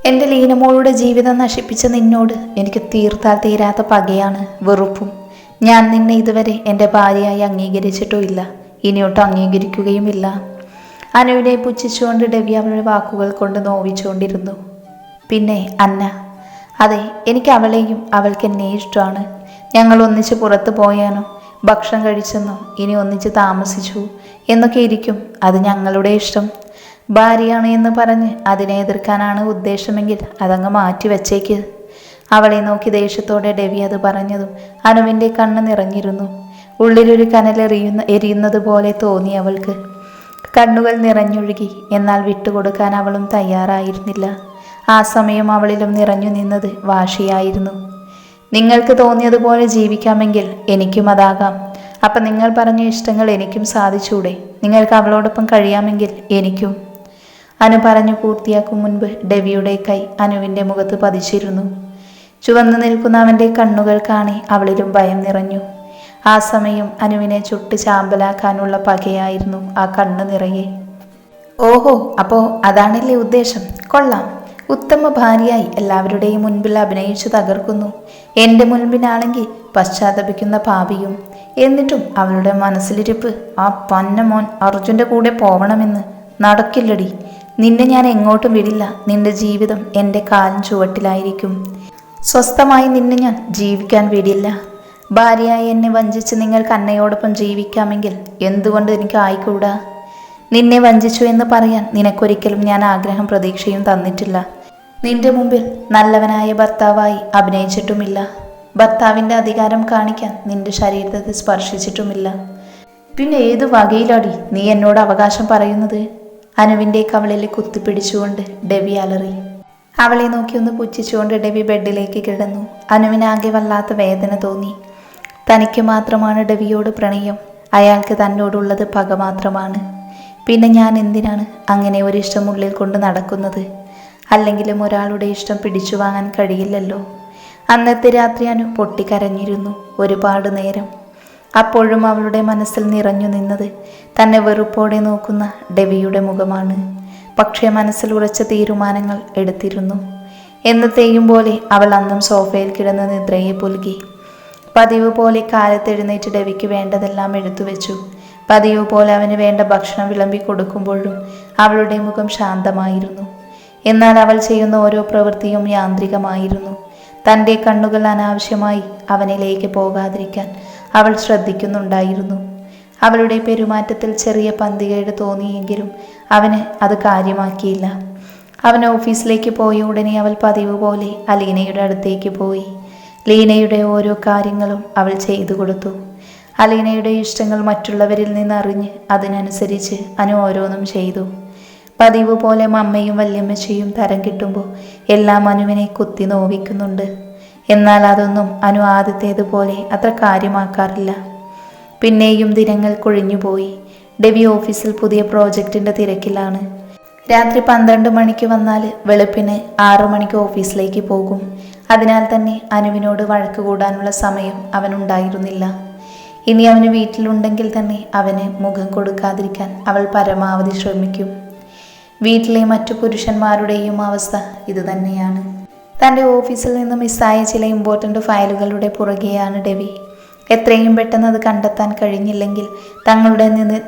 എൻ്റെ ലീനമോളുടെ ജീവിതം നശിപ്പിച്ച നിന്നോട് എനിക്ക് തീർത്താൽ തീരാത്ത പകയാണ്, വെറുപ്പും. ഞാൻ നിന്നെ ഇതുവരെ എൻ്റെ ഭാര്യയായി അംഗീകരിച്ചിട്ടുമില്ല, ഇനിയൊട്ടും അംഗീകരിക്കുകയുമില്ല. അനുവിനെ പുച്ഛിച്ചുകൊണ്ട് ഡെവി അവളുടെ വാക്കുകൾ കൊണ്ട് നോവിച്ചുകൊണ്ടിരുന്നു. പിന്നെ അന്ന, അതെ, എനിക്ക് അവളെയും അവൾക്ക് എന്നെ ഇഷ്ടമാണ്. ഞങ്ങൾ ഒന്നിച്ച് പുറത്ത് പോയാനോ, ഭക്ഷണം കഴിച്ചെന്നോ, ഇനി ഒന്നിച്ച് താമസിച്ചു എന്നൊക്കെ ഇരിക്കും. അത് ഞങ്ങളുടെ ഇഷ്ടം. ഭാര്യയാണ് എന്ന് പറഞ്ഞ് അതിനെ എതിർക്കാനാണ് ഉദ്ദേശമെങ്കിൽ അതങ്ങ് മാറ്റി വച്ചേക്ക്. അവളെ നോക്കി ദേഷ്യത്തോടെ ഡെവി അത് പറഞ്ഞതും അനുവിൻ്റെ കണ്ണ് നിറഞ്ഞിരുന്നു. ഉള്ളിലൊരു എരിയുന്നത് പോലെ തോന്നി അവൾക്ക്. കണ്ണുകൾ നിറഞ്ഞൊഴുകി. എന്നാൽ വിട്ടുകൊടുക്കാൻ അവളും തയ്യാറായിരുന്നില്ല. ആ സമയം അവളിലും നിറഞ്ഞു നിന്നത് വാശിയായിരുന്നു. നിങ്ങൾക്ക് തോന്നിയതുപോലെ ജീവിക്കാമെങ്കിൽ എനിക്കും അതാകാം. അപ്പം നിങ്ങൾ പറഞ്ഞ ഇഷ്ടങ്ങൾ എനിക്കും സാധിച്ചൂടെ? നിങ്ങൾക്ക് അവളോടൊപ്പം കഴിയാമെങ്കിൽ എനിക്കും. അനു പറഞ്ഞു പൂർത്തിയാക്കും മുൻപ് ഡെവിയുടെ കൈ അനുവിൻ്റെ മുഖത്ത് പതിച്ചിരുന്നു. ചുവന്നു നിൽക്കുന്ന അവൻ്റെ കണ്ണുകൾ കാണി അവളിലും ഭയം നിറഞ്ഞു. ആ സമയം അനുവിനെ ചുട്ട് ചാമ്പലാക്കാനുള്ള പകയായിരുന്നു ആ കണ്ണ് നിറയെ. ഓഹോ, അപ്പോൾ അതാണല്ലേ ഉദ്ദേശം? കൊള്ളാം. ഉത്തമ ഭാര്യയായി എല്ലാവരുടെയും മുൻപിൽ അഭിനയിച്ചു തകർക്കുന്നു. എൻ്റെ മുൻപിനാണെങ്കിൽ പശ്ചാത്തപിക്കുന്ന പാപിയും. എന്നിട്ടും അവളുടെ മനസ്സിലിരിപ്പ് ആ പന്നമോൻ അർജുൻ്റെ കൂടെ പോവണമെന്ന്. നടക്കില്ലടി. നിന്നെ ഞാൻ എങ്ങോട്ടും വിടില്ല. നിന്റെ ജീവിതം എൻ്റെ കാലിൻ ചുവട്ടിലായിരിക്കും. സ്വസ്ഥമായി നിന്നെ ഞാൻ ജീവിക്കാൻ വിടില്ല. ഭാര്യയായി എന്നെ വഞ്ചിച്ച് നിങ്ങൾക്ക് അന്നയോടൊപ്പം ജീവിക്കാമെങ്കിൽ എന്തുകൊണ്ട് എനിക്ക് ആയിക്കൂടാ? നിന്നെ വഞ്ചിച്ചു എന്ന് പറയാൻ നിനക്കൊരിക്കലും ഞാൻ ആഗ്രഹം പ്രതീക്ഷയും തന്നിട്ടില്ല. നിന്റെ മുമ്പിൽ നല്ലവനായ ഭർത്താവായി അഭിനയിച്ചിട്ടുമില്ല. ഭർത്താവിൻ്റെ അധികാരം കാണിക്കാൻ നിന്റെ ശരീരത്തെ സ്പർശിച്ചിട്ടുമില്ല. പിന്നെ ഏതു വകയിലാടി നീ എന്നോട് അവകാശം പറയുന്നത്? അനുവിൻ്റെ കവളിൽ കുത്തിപ്പിടിച്ചുകൊണ്ട് ഡെവി അലറി. അവളെ നോക്കി ഒന്ന് പുച്ഛിച്ചുകൊണ്ട് ഡെവി ബെഡിലേക്ക് കിടന്നു. അനുവിനാകെ വല്ലാത്ത വേദന തോന്നി. തനിക്ക് മാത്രമാണ് ഡെവിയോട് പ്രണയം. അയാൾക്ക് തന്നോടുള്ളത് പക മാത്രമാണ്. പിന്നെ ഞാൻ എന്തിനാണ് അങ്ങനെ ഒരു ഇഷ്ടം ഉള്ളിൽ കൊണ്ട് നടക്കുന്നത്? അല്ലെങ്കിലും ഒരാളുടെ ഇഷ്ടം പിടിച്ചു വാങ്ങാൻ കഴിയില്ലല്ലോ. അന്നത്തെ രാത്രി അനു പൊട്ടിക്കരഞ്ഞിരുന്നു ഒരുപാട് നേരം. അപ്പോഴും അവളുടെ മനസ്സിൽ നിറഞ്ഞു നിന്നത് തന്നെ വെറുപ്പോടെ നോക്കുന്ന ഡെവിയുടെ മുഖമാണ്. പക്ഷേ മനസ്സിൽ ഉറച്ച തീരുമാനങ്ങൾ എടുത്തിരുന്നു. എന്നത്തെയും പോലെ അവൾ അന്നും സോഫയിൽ കിടന്ന് നിദ്രയെ പുൽകി. പതിവ് പോലെ കാലത്തെഴുന്നേറ്റ് ഡെവിക്ക് വേണ്ടതെല്ലാം എടുത്തു വെച്ചു. പതിവ് പോലെ അവന് വേണ്ട ഭക്ഷണം വിളമ്പി കൊടുക്കുമ്പോഴും അവളുടെ മുഖം ശാന്തമായിരുന്നു. എന്നാൽ അവൾ ചെയ്യുന്ന ഓരോ പ്രവൃത്തിയും യാന്ത്രികമായിരുന്നു. തൻ്റെ കണ്ണുകൾ അനാവശ്യമായി അവനിലേക്ക് പോകാതിരിക്കാൻ അവൾ ശ്രദ്ധിക്കുന്നുണ്ടായിരുന്നു. അവളുടെ പെരുമാറ്റത്തിൽ ചെറിയ പന്തികേട് തോന്നിയെങ്കിലും അവന് അത് കാര്യമാക്കിയില്ല. അവൻ ഓഫീസിലേക്ക് പോയ ഉടനെ അവൾ പതിവ് പോലെ അലീനയുടെ അടുത്തേക്ക് പോയി. ലീനയുടെ ഓരോ കാര്യങ്ങളും അവൾ ചെയ്തു കൊടുത്തു. അലീനയുടെ ഇഷ്ടങ്ങൾ മറ്റുള്ളവരിൽ നിന്ന് അറിഞ്ഞ് അതിനനുസരിച്ച് അനു ഓരോന്നും ചെയ്തു. പതിവ് പോലെ അമ്മയും വല്യമ്മച്ചയും തരം കിട്ടുമ്പോൾ എല്ലാം അനുവിനെ കുത്തി നോവിക്കുന്നുണ്ട്. എന്നാൽ അതൊന്നും അനു ആദ്യത്തേതുപോലെ അത്ര കാര്യമാക്കാറില്ല. പിന്നെയും ദിനങ്ങൾ കൊഴിഞ്ഞുപോയി. ഡെവി ഓഫീസിൽ പുതിയ പ്രോജക്റ്റിൻ്റെ തിരക്കിലാണ്. രാത്രി 12 മണിക്ക് വന്നാൽ വെളുപ്പിന് 6 മണിക്ക് ഓഫീസിലേക്ക് പോകും. അതിനാൽ തന്നെ അനുവിനോട് വഴക്ക് കൂടാനുള്ള സമയം അവനുണ്ടായിരുന്നില്ല. ഇനി അവന് വീട്ടിലുണ്ടെങ്കിൽ തന്നെ അവന് മുഖം കൊടുക്കാതിരിക്കാൻ അവൾ പരമാവധി ശ്രമിക്കും. വീട്ടിലെ മറ്റു പുരുഷന്മാരുടെയും അവസ്ഥ ഇതുതന്നെയാണ്. തൻ്റെ ഓഫീസിൽ നിന്ന് മിസ്സായ ചില ഇമ്പോർട്ടൻ്റ് ഫയലുകളുടെ പുറകെയാണ് ഡെവി. എത്രയും പെട്ടെന്ന് അത് കണ്ടെത്താൻ കഴിഞ്ഞില്ലെങ്കിൽ തങ്ങളുടെ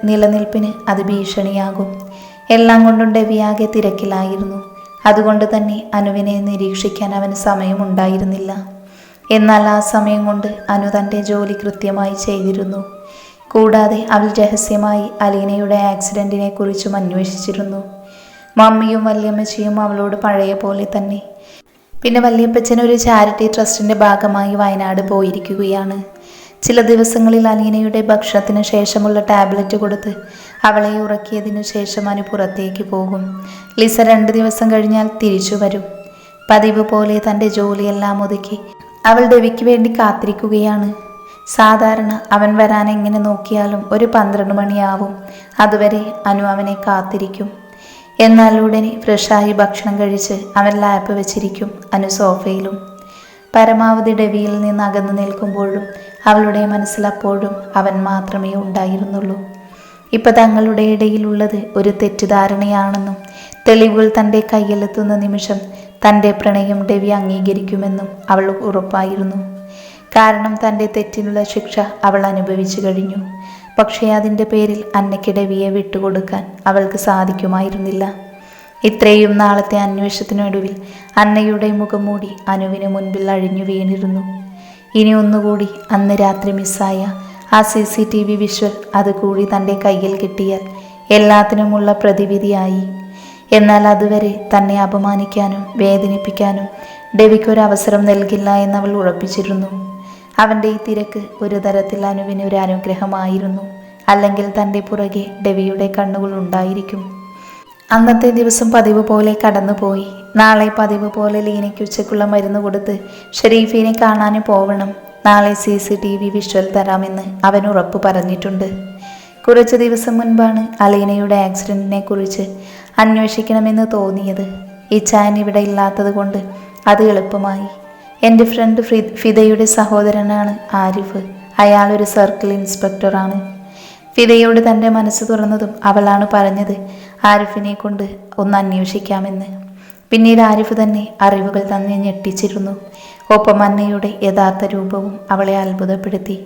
നിലനിൽപ്പിന് അത് ഭീഷണിയാകും. എല്ലാം കൊണ്ടും ഡെവി ആകെ തിരക്കിലായിരുന്നു. അതുകൊണ്ട് തന്നെ അനുവിനെ നിരീക്ഷിക്കാൻ അവന് സമയമുണ്ടായിരുന്നില്ല. എന്നാൽ ആ സമയം കൊണ്ട് അനു തൻ്റെ ജോലി കൃത്യമായി ചെയ്തിരുന്നു. കൂടാതെ അവൾ രഹസ്യമായി അലീനയുടെ ആക്സിഡൻറ്റിനെ കുറിച്ചും അന്വേഷിച്ചിരുന്നു. മമ്മിയും വല്യമ്മച്ചിയും അവളോട് പഴയ പോലെ തന്നെ. പിന്നെ വല്യപ്പച്ചൻ ഒരു ചാരിറ്റി ട്രസ്റ്റിൻ്റെ ഭാഗമായി വയനാട് പോയിരിക്കുകയാണ്. ചില ദിവസങ്ങളിൽ അലീനയുടെ ഭക്ഷണത്തിന് ശേഷമുള്ള ടാബ്ലറ്റ് കൊടുത്ത് അവളെ ഉറക്കിയതിനു ശേഷം അനു പുറത്തേക്ക് പോകും. ലിസ 2 ദിവസം കഴിഞ്ഞാൽ തിരിച്ചു വരും. പതിവ് പോലെ തൻ്റെ ജോലിയെല്ലാം ഒതുക്കി അവൾ ഡെവിക്ക് വേണ്ടി കാത്തിരിക്കുകയാണ്. സാധാരണ അവൻ വരാൻ എങ്ങനെ നോക്കിയാലും ഒരു 12 മണിയാവും. അതുവരെ അനു അവനെ കാത്തിരിക്കും. എന്നാൽ ഉടനെ ഫ്രഷായി ഭക്ഷണം കഴിച്ച് അവൻ ലാപ്പ് വെച്ചിരിക്കും. അനു സോഫയിലും. പരമാവധി ഡെവിയിൽ നിന്ന് അകന്നു നിൽക്കുമ്പോഴും അവളുടെ മനസ്സിലപ്പോഴും അവൻ മാത്രമേ ഉണ്ടായിരുന്നുള്ളൂ. ഇപ്പം തങ്ങളുടെ ഇടയിലുള്ളത് ഒരു തെറ്റിദ്ധാരണയാണെന്നും തെളിവുകൾ തൻ്റെ കയ്യിലെത്തുന്ന നിമിഷം തൻ്റെ പ്രണയം ഡെവി അംഗീകരിക്കുമെന്നും അവൾ ഉറപ്പായിരുന്നു. കാരണം തൻ്റെ തെറ്റിനുള്ള ശിക്ഷ അവൾ അനുഭവിച്ചു കഴിഞ്ഞു. പക്ഷേ അതിൻ്റെ പേരിൽ അന്നയ്ക്ക് ഡെവിയെ വിട്ടുകൊടുക്കാൻ അവൾക്ക് സാധിക്കുമായിരുന്നില്ല. ഇത്രയും നാളത്തെ അന്വേഷണത്തിനൊടുവിൽ അന്നയുടെ മുഖംമൂടി അനുവിന് മുൻപിൽ അഴിഞ്ഞു വീണിരുന്നു. ഇനി ഒന്നുകൂടി അന്ന് രാത്രി മിസ്സായ ആ CCTV വിഷ്വൽ അതുകൂടി തൻ്റെ കയ്യിൽ കിട്ടിയാൽ എല്ലാത്തിനുമുള്ള പ്രതിവിധിയായി. എന്നാൽ അതുവരെ തന്നെ അപമാനിക്കാനും വേദനിപ്പിക്കാനും ഡെവിക്കൊരവസരം നൽകില്ല എന്നവൾ ഉറപ്പിച്ചിരുന്നു. അവൻ്റെ ഈ തിരക്ക് ഒരു തരത്തിൽ അനുവിന് ഒരു അനുഗ്രഹമായിരുന്നു. അല്ലെങ്കിൽ തൻ്റെ പുറകെ ഡെവിയുടെ കണ്ണുകൾ ഉണ്ടായിരിക്കും. അന്നത്തെ ദിവസം പതിവ് പോലെ കടന്നുപോയി. നാളെ പതിവ് പോലെ ലീനയ്ക്ക് ഉച്ചയ്ക്കുള്ള മരുന്ന് കൊടുത്ത് ഷെരീഫിനെ കാണാൻ പോവണം. നാളെ CCTV വിഷ്വൽ തരാമെന്ന് അവൻ ഉറപ്പ് പറഞ്ഞിട്ടുണ്ട്. കുറച്ച് ദിവസം മുൻപാണ് അലീനയുടെ ആക്സിഡൻറ്റിനെ കുറിച്ച് അന്വേഷിക്കണമെന്ന് തോന്നിയത്. ഈ ചാൻ ഇവിടെ ഇല്ലാത്തത് കൊണ്ട് അത് എളുപ്പമായി. എൻ്റെ ഫ്രണ്ട് ഫിദയുടെ സഹോദരനാണ് ആരിഫ്. അയാളൊരു സർക്കിൾ ഇൻസ്പെക്ടറാണ്. ഫിദയോട് തൻ്റെ മനസ്സ് തുറന്നതും അവളാണ് പറഞ്ഞത് ആരിഫിനെ കൊണ്ട് ഒന്ന് അന്വേഷിക്കാമെന്ന്. പിന്നീട് ആരിഫ് തന്നെ അറിവുകൾ തന്നെ ഞെട്ടിച്ചിരുന്നു. ഒപ്പം അന്നയുടെ യഥാർത്ഥ രൂപവും അവളെ അത്ഭുതപ്പെടുത്തി.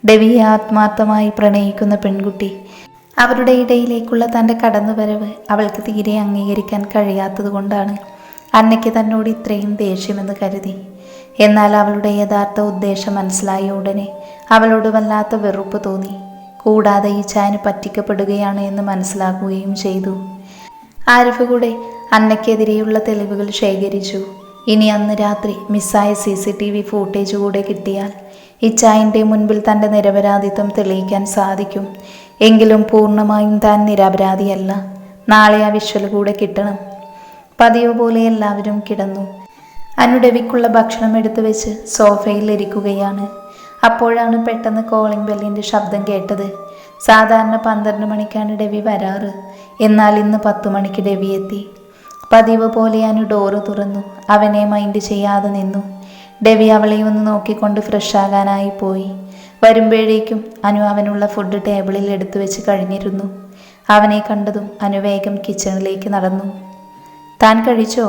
ഡെവിയെ ആത്മാർത്ഥമായി പ്രണയിക്കുന്ന പെൺകുട്ടി അവരുടെ ഇടയിലേക്കുള്ള തൻ്റെ കടന്നുവരവ് അവൾക്ക് തീരെ അംഗീകരിക്കാൻ കഴിയാത്തത് കൊണ്ടാണ് അന്നയ്ക്ക് തന്നോട് ഇത്രയും ദേഷ്യമെന്ന് കരുതി. എന്നാൽ അവളുടെ യഥാർത്ഥ ഉദ്ദേശം മനസ്സിലായ ഉടനെ അവളോട് വല്ലാത്ത വെറുപ്പ് തോന്നി. കൂടാതെ ഈ ചാന് പറ്റിക്കപ്പെടുകയാണ് എന്ന് മനസ്സിലാക്കുകയും ചെയ്തു. ആരിഫ് കൂടെ അന്നയ്ക്കെതിരെയുള്ള തെളിവുകൾ ശേഖരിച്ചു. ഇനി അന്ന് രാത്രി മിസ്സായ CCTV ഫൂട്ടേജ് കൂടെ കിട്ടിയാൽ ഇച്ചായൻ്റെ മുൻപിൽ തൻ്റെ നിരപരാധിത്വം തെളിയിക്കാൻ സാധിക്കും. എങ്കിലും പൂർണ്ണമായും താൻ നിരപരാധിയല്ല. നാളെ ആ വിഷ്വൽ കൂടെ കിട്ടണം. പതിവ് പോലെ എല്ലാവരും കിടന്നു. അനു ഡെവിക്കുള്ള ഭക്ഷണം എടുത്തു വെച്ച് സോഫയിൽ ഇരിക്കുകയാണ്. അപ്പോഴാണ് പെട്ടെന്ന് കോളിംഗ് ബെല്ലിൻ്റെ ശബ്ദം കേട്ടത്. സാധാരണ 12 മണിക്കാണ് ഡെവി വരാറ്. എന്നാൽ ഇന്ന് 10 മണിക്ക് ഡെവി എത്തി. പതിവ് പോലെ അനു ഡോറ് തുറന്നു. അവനെ മൈൻഡ് ചെയ്യാതെ നിന്നു. ഡെവി അവളെ ഒന്ന് നോക്കിക്കൊണ്ട് ഫ്രഷാകാനായി പോയി. വരുമ്പോഴേക്കും അനു അവനുള്ള ഫുഡ് ടേബിളിൽ എടുത്തു വെച്ച് കഴിഞ്ഞിരുന്നു. അവനെ കണ്ടതും അനു വേഗം കിച്ചണിലേക്ക് നടന്നു. താൻ കഴിച്ചോ?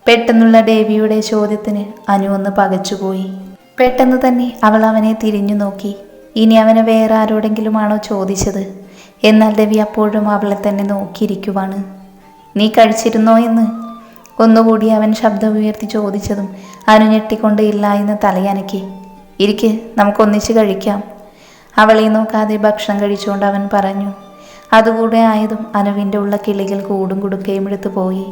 പെട്ടെന്നുള്ള ഡെവിയുടെ ചോദ്യത്തിന് അനു ഒന്ന് പകച്ചുപോയി. പെട്ടെന്ന് തന്നെ അവൾ അവനെ തിരിഞ്ഞു നോക്കി. ഇനി അവനെ വേറെ ആരോടെങ്കിലുമാണോ ചോദിച്ചത്? എന്നാൽ ഡെവി അപ്പോഴും അവളെ തന്നെ നോക്കിയിരിക്കുവാണ്. നീ കഴിച്ചിരുന്നോ എന്ന് ഒന്നുകൂടി അവൻ ശബ്ദം ഉയർത്തി ചോദിച്ചതും അനു ഞെട്ടിക്കൊണ്ട് ഇല്ല എന്ന് തലയനക്കി. ഇരിക്ക്, നമുക്കൊന്നിച്ച് കഴിക്കാം. അവളെ നോക്കാതെ ഭക്ഷണം കഴിച്ചുകൊണ്ട് അവൻ പറഞ്ഞു. അതുകൂടെ ആയതും അനുവിൻ്റെ ഉള്ള കിളികൾ കൂടും കുടുക്കയും എടുത്തു പോയി.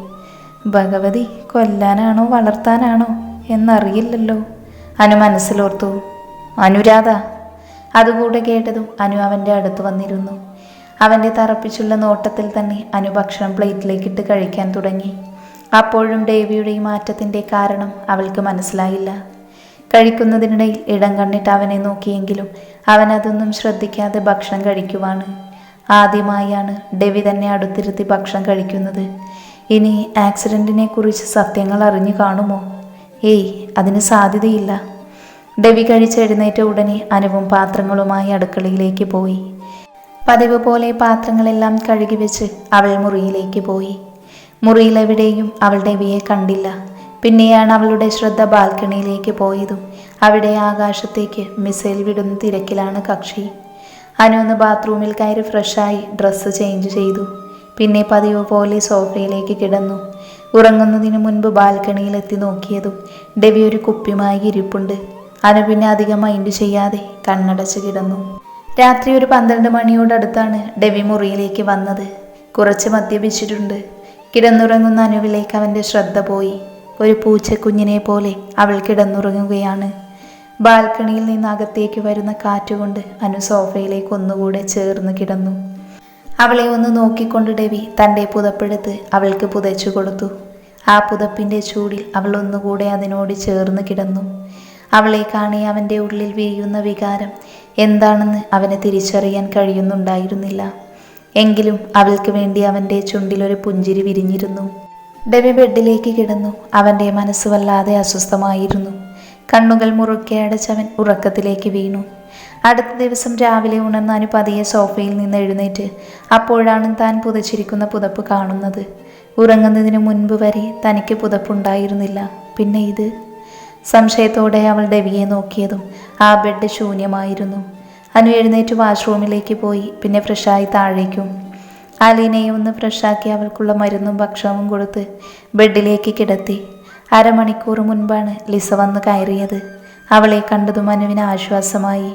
ഭഗവതി, കൊല്ലാനാണോ വളർത്താനാണോ എന്നറിയില്ലല്ലോ, അനു മനസ്സിലോർത്തു. അനുരാധ. അതുകൂടെ കേട്ടതും അനു അവൻ്റെ അടുത്ത് വന്നിരുന്നു. അവൻ്റെ തറപ്പിച്ചുള്ള നോട്ടത്തിൽ തന്നെ അനു ഭക്ഷണം പ്ലേറ്റിലേക്കിട്ട് കഴിക്കാൻ തുടങ്ങി. അപ്പോഴും ഡേവിയുടെ ഈ മാറ്റത്തിൻ്റെ കാരണം അവൾക്ക് മനസ്സിലായില്ല. കഴിക്കുന്നതിനിടയിൽ ഇടം കണ്ടിട്ട് അവനെ നോക്കിയെങ്കിലും അവൻ അതൊന്നും ശ്രദ്ധിക്കാതെ ഭക്ഷണം കഴിക്കുവാണ്. ആദ്യമായാണ് ഡെവി തന്നെ അടുത്തിരുത്തി ഭക്ഷണം കഴിക്കുന്നത്. ഇനി ആക്സിഡൻറ്റിനെ കുറിച്ച് സത്യങ്ങൾ അറിഞ്ഞു കാണുമോ? ഏയ്, അതിന് സാധ്യതയില്ല. ഡെവി കഴിച്ചെഴുന്നേറ്റ ഉടനെ അനുവും പാത്രങ്ങളുമായി അടുക്കളയിലേക്ക് പോയി. പതിവ് പോലെ പാത്രങ്ങളെല്ലാം കഴുകി വെച്ച് അവൾ മുറിയിലേക്ക് പോയി. മുറിയിലെവിടെയും അവൾ ഡെവിയെ കണ്ടില്ല. പിന്നെയാണ് അവളുടെ ശ്രദ്ധ ബാൽക്കണിയിലേക്ക് പോയതും അവിടെ ആകാശത്തേക്ക് മിസൈൽ വിടുന്ന തിരക്കിലാണ് കക്ഷി. അനു ഒന്ന് ബാത്റൂമിൽ കയറി ഫ്രഷായി ഡ്രസ്സ് ചേഞ്ച് ചെയ്തു. പിന്നെ പതിവ് പോലെ സോഫയിലേക്ക് കിടന്നു. ഉറങ്ങുന്നതിന് മുൻപ് ബാൽക്കണിയിലെത്തി നോക്കിയതും ഡെവി ഒരു കുപ്പിയുമായി ഇരിപ്പുണ്ട്. അനു പിന്നെ അധികം മൈൻഡ് ചെയ്യാതെ കണ്ണടച്ച് കിടന്നു. രാത്രി ഒരു 12 മണിയോടടുത്താണ് ഡെവി മുറിയിലേക്ക് വന്നത്. കുറച്ച് മദ്യപിച്ചിട്ടുണ്ട്. കിടന്നുറങ്ങുന്ന അനുവിലേക്ക് അവൻ്റെ ശ്രദ്ധ പോയി. ഒരു പൂച്ചക്കുഞ്ഞിനെ പോലെ അവൾ കിടന്നുറങ്ങുകയാണ്. ബാൽക്കണിയിൽ നിന്ന് അകത്തേക്ക് വരുന്ന കാറ്റുകൊണ്ട് അനു സോഫയിലേക്ക് ഒന്നുകൂടെ ചേർന്ന് കിടന്നു. അവളെ ഒന്ന് നോക്കിക്കൊണ്ട് ഡെവി തൻ്റെ പുതപ്പെടുത്ത് അവൾക്ക് പുതച്ചു കൊടുത്തു. ആ പുതപ്പിൻ്റെ ചൂടിൽ അവൾ ഒന്നുകൂടെ അതിനോട് ചേർന്ന് കിടന്നു. അവളെ കാണി അവൻ്റെ ഉള്ളിൽ വീഴുന്ന വികാരം എന്താണെന്ന് അവന് തിരിച്ചറിയാൻ കഴിയുന്നുണ്ടായിരുന്നില്ല. എങ്കിലും അവൾക്ക് വേണ്ടി അവൻ്റെ ചുണ്ടിലൊരു പുഞ്ചിരി വിരിഞ്ഞിരുന്നു. ഡെവി ബെഡിലേക്ക് കിടന്നു. അവൻ്റെ മനസ്സ് വല്ലാതെ അസ്വസ്ഥമായിരുന്നു. കണ്ണുകൾ മുറുക്കെ അടച്ചവൻ ഉറക്കത്തിലേക്ക് വീണു. അടുത്ത ദിവസം രാവിലെ ഉണർന്ന് അനു പതിയെ സോഫയിൽ നിന്ന് എഴുന്നേറ്റ് അപ്പോഴാണ് താൻ പുതച്ചിരിക്കുന്ന പുതപ്പ് കാണുന്നത്. ഉറങ്ങുന്നതിന് മുൻപ് വരെ തനിക്ക് പുതപ്പുണ്ടായിരുന്നില്ല. പിന്നെ ഇത്? സംശയത്തോടെ അവൾ ഡെവിയെ നോക്കിയതും ആ ബെഡ് ശൂന്യമായിരുന്നു. അനു എഴുന്നേറ്റ് വാഷ്റൂമിലേക്ക് പോയി. പിന്നെ ഫ്രഷായി താഴേക്കും. അലീനയെ ഒന്ന് ഫ്രഷാക്കി അവൾക്കുള്ള മരുന്നും ഭക്ഷണവും കൊടുത്ത് ബെഡിലേക്ക് കിടത്തി. അരമണിക്കൂർ മുൻപാണ് ലിസ വന്ന് കയറിയത്. അവളെ കണ്ടതും അനുവിന് ആശ്വാസമായി.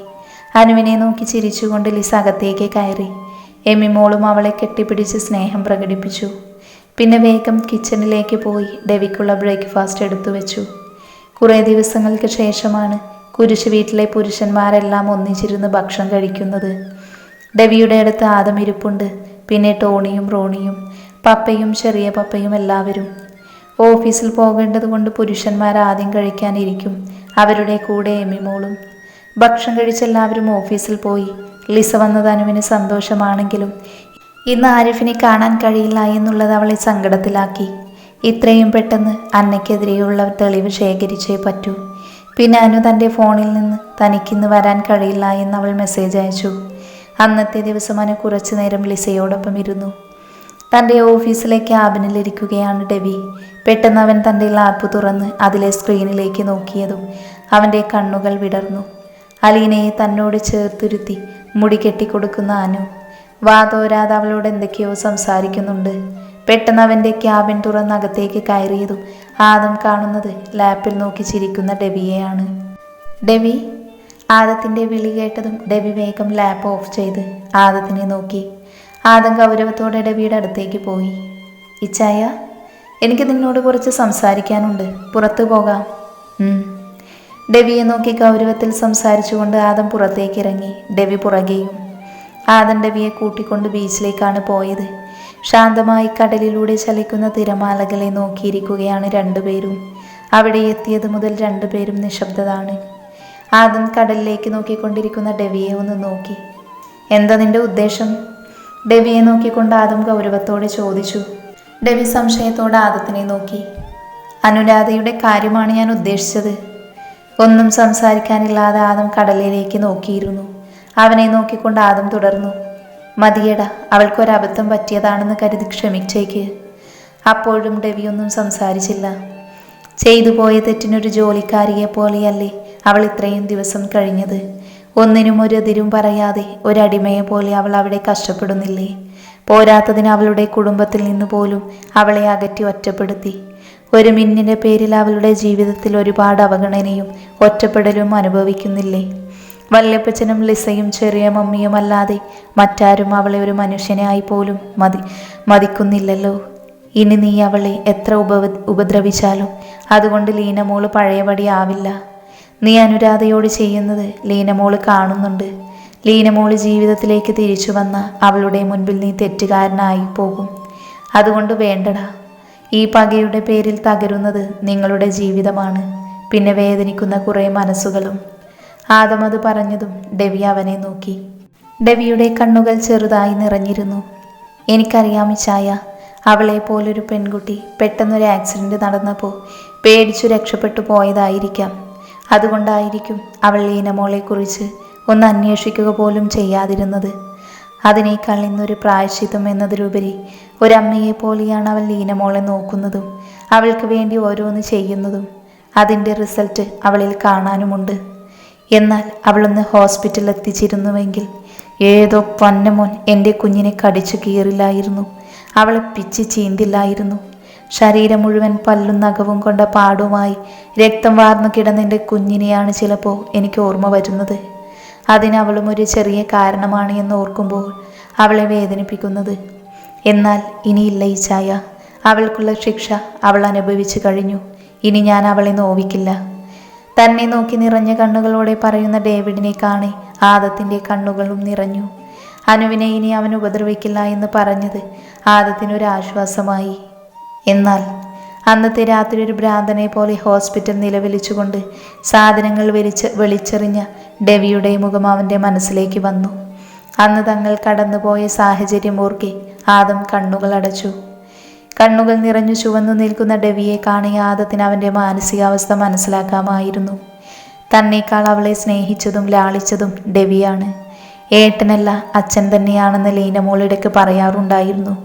അനുവിനെ നോക്കി ചിരിച്ചുകൊണ്ട് ലിസ അകത്തേക്ക് കയറി. എമിമോളും അവളെ കെട്ടിപ്പിടിച്ച് സ്നേഹം പ്രകടിപ്പിച്ചു. പിന്നെ വേഗം കിച്ചണിലേക്ക് പോയി ഡെവിക്കുള്ള ബ്രേക്ക്ഫാസ്റ്റ് എടുത്തു വെച്ചു. കുറേ ദിവസങ്ങൾക്ക് ശേഷമാണ് കുരിശ് വീട്ടിലെ പുരുഷന്മാരെല്ലാം ഒന്നിച്ചിരുന്ന് ഭക്ഷണം കഴിക്കുന്നത്. ഡെവിയുടെ അടുത്ത് ആദം ഇരിപ്പുണ്ട്. പിന്നെ ടോണിയും റോണിയും പപ്പയും ചെറിയ പപ്പയും എല്ലാവരും. ഓഫീസിൽ പോകേണ്ടത് കൊണ്ട് പുരുഷന്മാർ ആദ്യം കഴിക്കാനിരിക്കും. അവരുടെ കൂടെ എമിമോളും. ഭക്ഷണം കഴിച്ചെല്ലാവരും ഓഫീസിൽ പോയി. ലിസ വന്നത് അനുവിന് സന്തോഷമാണെങ്കിലും ഇന്ന് ആരിഫിനെ കാണാൻ കഴിയില്ല എന്നുള്ളത് അവളെ സങ്കടത്തിലാക്കി. ഇത്രയും പെട്ടെന്ന് അന്നയ്ക്കെതിരെയുള്ള തെളിവ് ശേഖരിച്ചേ പറ്റൂ. പിന്നെ അനു തൻ്റെ ഫോണിൽ നിന്ന് തനിക്കിന്ന് വരാൻ കഴിയില്ല എന്ന് അവൾ മെസ്സേജ് അയച്ചു. അന്നത്തെ ദിവസം അനു കുറച്ചു നേരം ലിസയോടൊപ്പം ഇരുന്നു. തൻ്റെ ഓഫീസിലെ ക്യാബിനിലിരിക്കുകയാണ് ഡെവി. പെട്ടെന്ന് അവൻ തൻ്റെ ലാപ്പ് തുറന്ന് അതിലെ സ്ക്രീനിലേക്ക് നോക്കിയതും അവൻ്റെ കണ്ണുകൾ വിടർന്നു. അലീനയെ തന്നോട് ചേർത്തുരുത്തി മുടി കെട്ടിക്കൊടുക്കുന്ന അനു വാതോരാതെ അവളോട് എന്തൊക്കെയോ സംസാരിക്കുന്നുണ്ട്. പെട്ടെന്ന് അവൻ്റെ ക്യാബിൻ തുറന്ന് അകത്തേക്ക് കയറിയതും ആദം കാണുന്നത് ലാപ്പിൽ നോക്കി ചിരിക്കുന്ന ഡെവിയെയാണ്. ഡെവി! ആദത്തിൻ്റെ വിളി കേട്ടതും ഡെവി വേഗം ലാപ്പ് ഓഫ് ചെയ്ത് ആദത്തിനെ നോക്കി. ആദം ഗൗരവത്തോടെ ഡെവിയുടെ അടുത്തേക്ക് പോയി. ഇച്ചായ, എനിക്ക് നിന്നോട് കുറച്ച് സംസാരിക്കാനുണ്ട്. പുറത്തു പോകാം? ഡെവിയെ നോക്കി ഗൗരവത്തിൽ സംസാരിച്ചുകൊണ്ട് ആദം പുറത്തേക്ക് ഇറങ്ങി. ഡെവി പുറകെയും. ആദം ഡെവിയെ കൂട്ടിക്കൊണ്ട് ബീച്ചിലേക്കാണ് പോയത്. ശാന്തമായി കടലിലൂടെ ചലിക്കുന്ന തിരമാലകളെ നോക്കിയിരിക്കുകയാണ് രണ്ടുപേരും. അവിടെ എത്തിയത് മുതൽ രണ്ടുപേരും നിശബ്ദതാണ്. ആദം കടലിലേക്ക് നോക്കിക്കൊണ്ടിരിക്കുന്ന ഡെവിയെ ഒന്ന് നോക്കി. എന്താ നിന്റെ ഉദ്ദേശം? ഡെവിയെ നോക്കിക്കൊണ്ട് ആദം ഗൗരവത്തോടെ ചോദിച്ചു. ഡെവി സംശയത്തോടെ ആദത്തിനെ നോക്കി. അനുരാധയുടെ കാര്യമാണ് ഞാൻ ഉദ്ദേശിച്ചത്. ഒന്നും സംസാരിക്കാനില്ലാതെ ആദം കടലിലേക്ക് നോക്കിയിരുന്നു. അവനെ നോക്കിക്കൊണ്ട് ആദം തുടർന്നു. മതിയട, അവൾക്കൊരബദ്ധം പറ്റിയതാണെന്ന് കരുതി ക്ഷമിച്ചേക്ക്. അപ്പോഴും ഡെവി ഒന്നും സംസാരിച്ചില്ല. ചെയ്തു പോയ തെറ്റിനൊരു ജോലിക്കാരിയെ പോലെയല്ലേ അവൾ ഇത്രയും ദിവസം കഴിഞ്ഞത്. ഒന്നിനും ഒരു എതിരും പറയാതെ ഒരടിമയെ പോലെ അവൾ അവിടെ കഷ്ടപ്പെടുന്നില്ലേ? പോരാത്തതിന് അവളുടെ കുടുംബത്തിൽ നിന്ന് പോലും അവളെ അകറ്റി ഒറ്റപ്പെടുത്തി. ഒരു മിന്നിൻ്റെ പേരിൽ അവളുടെ ജീവിതത്തിൽ ഒരുപാട് അവഗണനയും ഒറ്റപ്പെടലും അനുഭവിക്കുന്നില്ലേ? വല്യപ്പച്ചനും ലിസയും ചെറിയ മമ്മിയും അല്ലാതെ മറ്റാരും അവളെ ഒരു മനുഷ്യനായി പോലും മതിക്കുന്നില്ലല്ലോ. ഇനി നീ അവളെ എത്ര ഉപദ്രവിച്ചാലും അതുകൊണ്ട് ലീനമോള് പഴയപടി ആവില്ല. നീ അനുരാധയോട് ചെയ്യുന്നത് ലീനമോള് കാണുന്നുണ്ട്. ലീനമോള് ജീവിതത്തിലേക്ക് തിരിച്ചു വന്ന അവളുടെ മുൻപിൽ നീ തെറ്റുകാരനായി പോകും. അതുകൊണ്ട് വേണ്ടടാ. ഈ പകയുടെ പേരിൽ തകരുന്നത് നിങ്ങളുടെ ജീവിതമാണ്. പിന്നെ വേദനിക്കുന്ന കുറേ മനസ്സുകളും. ആദം അത് പറഞ്ഞതും ഡെവി അവനെ നോക്കി. ഡെവിയുടെ കണ്ണുകൾ ചെറുതായി നിറഞ്ഞിരുന്നു. എനിക്കറിയാം ഇച്ചായ, അവളെ പോലൊരു പെൺകുട്ടി പെട്ടെന്നൊരു ആക്സിഡൻറ്റ് നടന്നപ്പോൾ പേടിച്ചു രക്ഷപ്പെട്ടു പോയതായിരിക്കാം. അതുകൊണ്ടായിരിക്കും അവൾ ലീനമോളെക്കുറിച്ച് ഒന്ന് അന്വേഷിക്കുക പോലും ചെയ്യാതിരുന്നത്. അതിനേക്കാൾ ഇന്നൊരു പ്രായശ്ചിത്തം എന്നതിലുപരി ഒരമ്മയെ പോലെയാണ് അവൾ ലീനമോളെ നോക്കുന്നതും അവൾക്ക് വേണ്ടി ഓരോന്ന് ചെയ്യുന്നതും. അതിൻ്റെ റിസൾട്ട് അവളിൽ കാണാനുമുണ്ട്. എന്നാൽ അവളൊന്ന് ഹോസ്പിറ്റലിൽ എത്തിച്ചിരുന്നുവെങ്കിൽ ഏതോ പന്നമോൻ എൻ്റെ കുഞ്ഞിനെ കടിച്ചു കീറില്ലായിരുന്നു. അവളെ പിച്ച് ചീന്തില്ലായിരുന്നു. ശരീരം മുഴുവൻ പല്ലും നഖവും കൊണ്ട പാടുമായി രക്തം വാർന്നു കിടന്ന എൻ്റെ കുഞ്ഞിനെയാണ് ചിലപ്പോൾ എനിക്ക് ഓർമ്മ വരുന്നത്. അതിനവളും ഒരു ചെറിയ കാരണമാണ് എന്ന് ഓർക്കുമ്പോൾ അവളെ വേദനിപ്പിക്കുന്നത്. എന്നാൽ ഇനിയില്ല ഇച്ചായ, അവൾക്കുള്ള ശിക്ഷ അവൾ അനുഭവിച്ചു കഴിഞ്ഞു. ഇനി ഞാൻ അവളെ നോവിക്കില്ല. തന്നെ നോക്കി നിറഞ്ഞ കണ്ണുകളോടെ പറയുന്ന ഡേവിഡിനെ കാണി ആദത്തിൻ്റെ കണ്ണുകളും നിറഞ്ഞു. അനുവിനെ ഇനി അവൻ ഉപദ്രവിക്കില്ല എന്ന് പറഞ്ഞത് ആദത്തിനൊരാശ്വാസമായി. എന്നാൽ അന്നത്തെ രാത്രി ഒരു ഭ്രാന്തനെ പോലെ ഹോസ്പിറ്റൽ നിലവിളിച്ചുകൊണ്ട് സാധനങ്ങൾ വലിച്ചെറിഞ്ഞ ഡെവിയുടെ മുഖം അവൻ്റെ മനസ്സിലേക്ക് വന്നു. അന്ന് തങ്ങൾ കടന്നുപോയ സാഹചര്യം ഓർക്കെ ആദം കണ്ണുകൾ അടച്ചു. കണ്ണുകൾ നിറഞ്ഞു ചുവന്നു നിൽക്കുന്ന ഡെവിയെ കാണി ആദത്തിന് അവൻ്റെ മാനസികാവസ്ഥ മനസ്സിലാക്കാമായിരുന്നു. തന്നേക്കാൾ അവളെ സ്നേഹിച്ചതും ലാളിച്ചതും ഡെവിയാണ്. ഏട്ടനല്ല അച്ഛൻ തന്നെയാണെന്ന് ലീനമോൾ ഇടയ്ക്ക് പറയാറുണ്ടായിരുന്നു.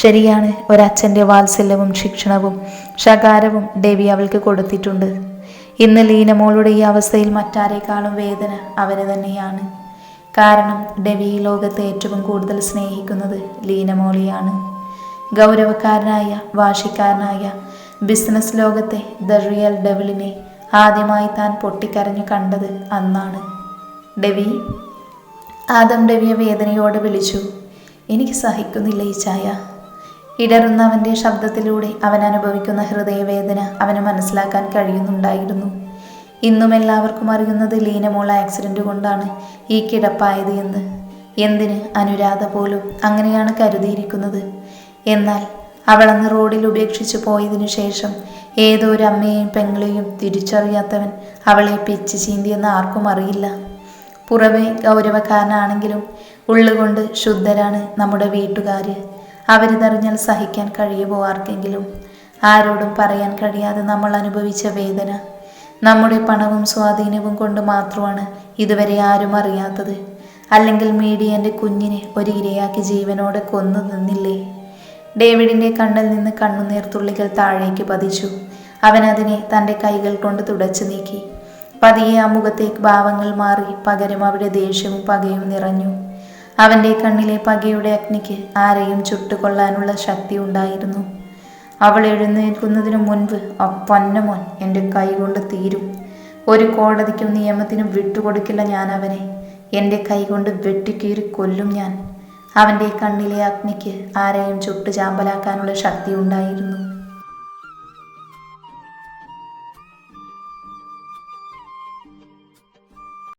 ശരിയാണ്, ഒരച്ഛൻ്റെ വാത്സല്യവും ശിക്ഷണവും ശകാരവും ഡെവി അവൾക്ക് കൊടുത്തിട്ടുണ്ട്. ഇന്ന് ലീനമോളുടെ ഈ അവസ്ഥയിൽ മറ്റാരേക്കാളും വേദന അവന് തന്നെയാണ്. കാരണം ഡെവി ഈ ലോകത്തെ ഏറ്റവും കൂടുതൽ സ്നേഹിക്കുന്നത് ലീനമോളെയാണ്. ഗൗരവക്കാരനായ വാശിക്കാരനായ ബിസിനസ് ലോകത്തെ ദ റിയൽ ഡെവിളിനെ ആദ്യമായി താൻ പൊട്ടിക്കരഞ്ഞു കണ്ടത് അന്നാണ്. ഡെവി. ആദം ഡെവിയെ വേദനയോടെ വിളിച്ചു. എനിക്ക് സഹിക്കുന്നില്ല ഈ ചായ. ഇടറുന്ന അവൻ്റെ ശബ്ദത്തിലൂടെ അവൻ അനുഭവിക്കുന്ന ഹൃദയവേദന അവന് മനസ്സിലാക്കാൻ കഴിയുന്നുണ്ടായിരുന്നു. ഇന്നും എല്ലാവർക്കും അറിയുന്നത് ലീനമോൾ ആക്സിഡന്റ് കൊണ്ടാണ് ഈ കിടപ്പായത് എന്ന്. എന്തിന് അനുരാധ പോലും അങ്ങനെയാണ് കരുതിയിരിക്കുന്നത്. എന്നാൽ അവളന്ന് റോഡിൽ ഉപേക്ഷിച്ചു പോയതിനു ശേഷം ഏതോ ഒരു അമ്മയെയും പെങ്ങളെയും തിരിച്ചറിയാത്തവൻ അവളെ പിച്ച് ചീന്തിയെന്ന് ആർക്കും അറിയില്ല. പുറമെ ഗൗരവക്കാരനാണെങ്കിലും ഉള്ളുകൊണ്ട് ശുദ്ധരാണ് നമ്മുടെ വീട്ടുകാർ. അവരിതറിഞ്ഞാൽ സഹിക്കാൻ കഴിയുമോ ആർക്കെങ്കിലും? ആരോടും പറയാൻ കഴിയാതെ നമ്മൾ അനുഭവിച്ച വേദന നമ്മുടെ പണവും സ്വാധീനവും കൊണ്ട് മാത്രമാണ് ഇതുവരെ ആരും അറിയാത്തത്. അല്ലെങ്കിൽ മീഡിയ എൻ്റെ കുഞ്ഞിനെ ഒരു ഇരയാക്കി ജീവനോടെ കൊന്നു നിന്നില്ലേ? ഡേവിഡിൻ്റെ കണ്ണിൽ നിന്ന് കണ്ണുനീർത്തുള്ളികൾ താഴേക്ക് പതിച്ചു. അവൻ അതിനെ തൻ്റെ കൈകൾ കൊണ്ട് തുടച്ചു നീക്കി. പതിയെ ആ മുഖത്തേക്ക് ഭാവങ്ങൾ മാറി, പകരം അവിടെ ദേഷ്യവും പകയും നിറഞ്ഞു. അവൻ്റെ കണ്ണിലെ പകയുടെ അഗ്നിക്ക് ആരെയും ചുട്ടുകൊള്ളാനുള്ള ശക്തി ഉണ്ടായിരുന്നു. അവൾ എഴുന്നേൽക്കുന്നതിനു മുൻപ് പൊന്നമോൻ എൻ്റെ കൈ കൊണ്ട് തീരും. ഒരു കോടതിക്കും നിയമത്തിനും വിട്ടുകൊടുക്കില്ല ഞാൻ അവനെ. എൻ്റെ കൈ കൊണ്ട് വെട്ടിക്കീറി കൊല്ലും ഞാൻ. അവൻ്റെ കണ്ണിലെ അഗ്നിക്ക് ആരെയും ചുട്ടു ചാമ്പലാക്കാനുള്ള ശക്തി ഉണ്ടായിരുന്നു.